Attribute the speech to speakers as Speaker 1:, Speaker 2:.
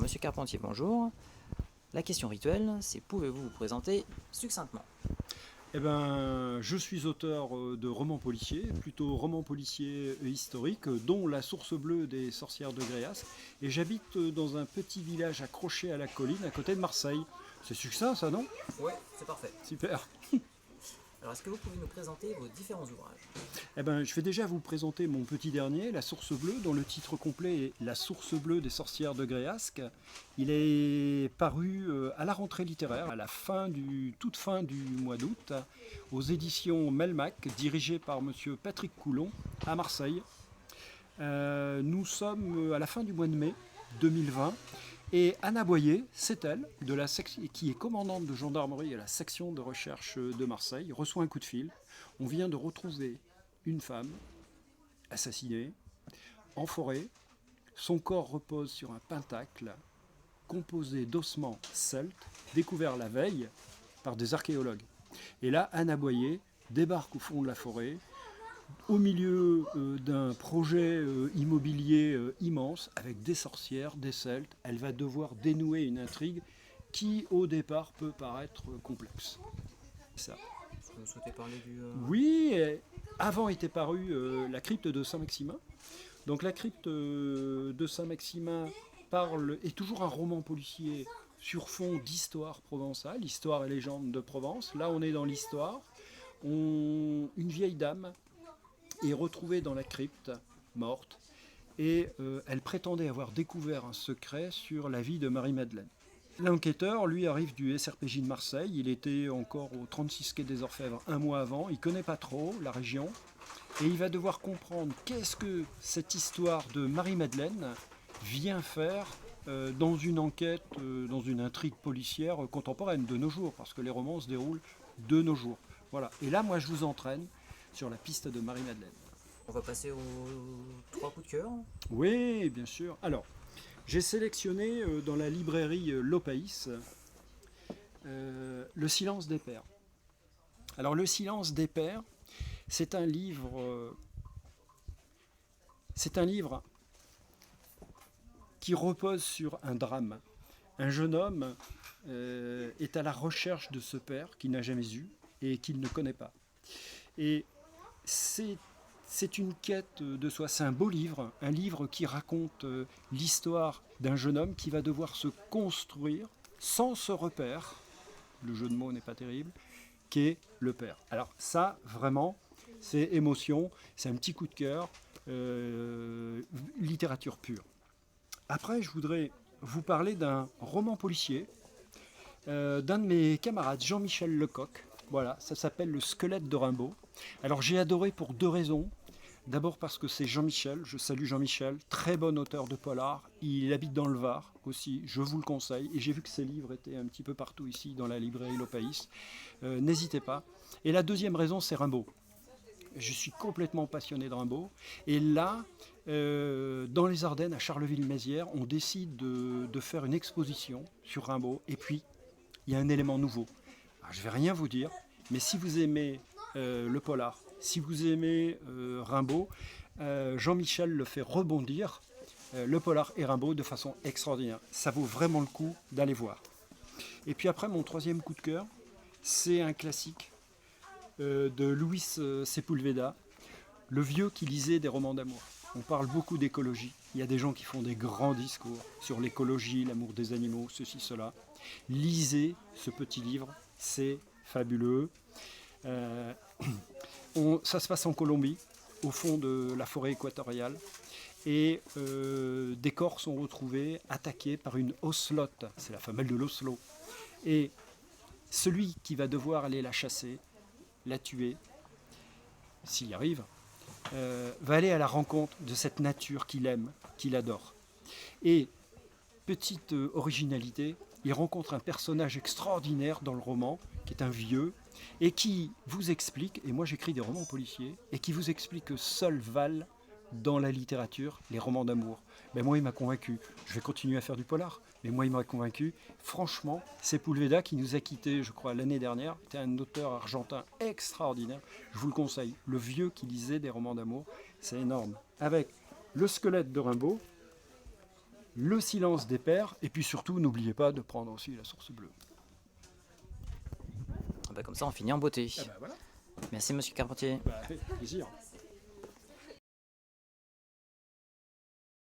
Speaker 1: Monsieur Carpentier, bonjour. La question rituelle, c'est pouvez-vous vous présenter succinctement?
Speaker 2: Eh ben, je suis auteur de romans policiers, plutôt romans policiers historiques, dont La Source Bleue des Sorcières de Gréas. Et j'habite dans un petit village accroché à la colline à côté de Marseille. C'est succinct ça, non?
Speaker 1: Oui, c'est parfait.
Speaker 2: Super.
Speaker 1: Alors, est-ce que vous pouvez nous présenter vos différents ouvrages?
Speaker 2: Eh ben, je vais déjà vous présenter mon petit dernier, La Source Bleue, dont le titre complet est La Source Bleue des Sorcières de Gréasque. Il est paru à la rentrée littéraire, à la toute fin du mois d'août, aux éditions Melmac, dirigées par monsieur Patrick Coulon, à Marseille. Nous sommes à la fin du mois de mai 2020. Et Anna Boyer, c'est elle, qui est commandante de gendarmerie à la section de recherche de Marseille, reçoit un coup de fil. On vient de retrouver une femme assassinée en forêt. Son corps repose sur un pentacle composé d'ossements celtes découverts la veille par des archéologues. Et là, Anna Boyer débarque au fond de la forêt, au milieu d'un projet immobilier immense, avec des sorcières, des celtes. Elle va devoir dénouer une intrigue qui, au départ, peut paraître complexe. Ça.
Speaker 1: Est-ce que vous souhaitez parler du...
Speaker 2: Oui, avant était parue la crypte de Saint-Maximin. Donc la crypte de Saint-Maximin est toujours un roman policier sur fond d'histoire provençale, histoire et légende de Provence. Là, on est dans l'histoire. Une vieille dame est retrouvée dans la crypte, morte, et elle prétendait avoir découvert un secret sur la vie de Marie-Madeleine. L'enquêteur, lui, arrive du SRPJ de Marseille. Il était encore au 36 quai des Orfèvres un mois avant. Il ne connaît pas trop la région. Et il va devoir comprendre qu'est-ce que cette histoire de Marie-Madeleine vient faire dans une enquête, dans une intrigue policière contemporaine de nos jours, parce que les romans se déroulent de nos jours. Voilà. Et là, moi, je vous entraîne sur la piste de Marie-Madeleine.
Speaker 1: On va passer aux trois coups de cœur.
Speaker 2: Oui, bien sûr. Alors, j'ai sélectionné dans la librairie L'Opaïs Le Silence des Pères. Alors, Le Silence des Pères, c'est un livre qui repose sur un drame. Un jeune homme est à la recherche de ce père qu'il n'a jamais eu et qu'il ne connaît pas. Et c'est une quête de soi. C'est un beau livre, un livre qui raconte l'histoire d'un jeune homme qui va devoir se construire sans ce repère, le jeu de mots n'est pas terrible, qu'est le père. Alors ça, vraiment, c'est émotion, c'est un petit coup de cœur, littérature pure. Après, je voudrais vous parler d'un roman policier d'un de mes camarades, Jean-Michel Lecoq. Voilà, ça s'appelle Le Squelette de Rimbaud. Alors j'ai adoré pour deux raisons. D'abord parce que c'est Jean-Michel, je salue Jean-Michel, très bon auteur de polar. Il habite dans le Var aussi, je vous le conseille. Et j'ai vu que ses livres étaient un petit peu partout ici dans la librairie L'Opaïs. N'hésitez pas. Et la deuxième raison, c'est Rimbaud. Je suis complètement passionné de Rimbaud. Et là, dans les Ardennes, à Charleville-Mézières, on décide de faire une exposition sur Rimbaud. Et puis, il y a un élément nouveau. Alors, je ne vais rien vous dire, mais si vous aimez le polar, si vous aimez Rimbaud, Jean-Michel le fait rebondir, le polar et Rimbaud, de façon extraordinaire. Ça vaut vraiment le coup d'aller voir. Et puis après, mon troisième coup de cœur, c'est un classique de Luis Sepulveda, Le vieux qui lisait des romans d'amour. On parle beaucoup d'écologie. Il y a des gens qui font des grands discours sur l'écologie, l'amour des animaux, ceci, cela. Lisez ce petit livre, c'est fabuleux. Ça se passe en Colombie, au fond de la forêt équatoriale. Et des corps sont retrouvés attaqués par une ocelote. C'est la femelle de l'Oslo. Et celui qui va devoir aller la chasser, la tuer, s'il y arrive, va aller à la rencontre de cette nature qu'il aime, qu'il adore. Et, petite originalité, il rencontre un personnage extraordinaire dans le roman, qui est un vieux, et qui vous explique, et moi j'écris des romans policiers, et qui vous explique que seuls valent dans la littérature les romans d'amour. Ben moi il m'a convaincu, je vais continuer à faire du polar, mais moi il m'a convaincu. Franchement, Sepulveda qui nous a quittés, je crois, l'année dernière, était un auteur argentin extraordinaire, je vous le conseille. Le vieux qui lisait des romans d'amour, c'est énorme. Avec Le Squelette de Rimbaud, Le silence des pères, et puis surtout, n'oubliez pas de prendre aussi la source bleue.
Speaker 1: Bah, comme ça, on finit en beauté.
Speaker 2: Ah bah voilà,
Speaker 1: Merci, monsieur Carpentier.
Speaker 2: bah, avec plaisir.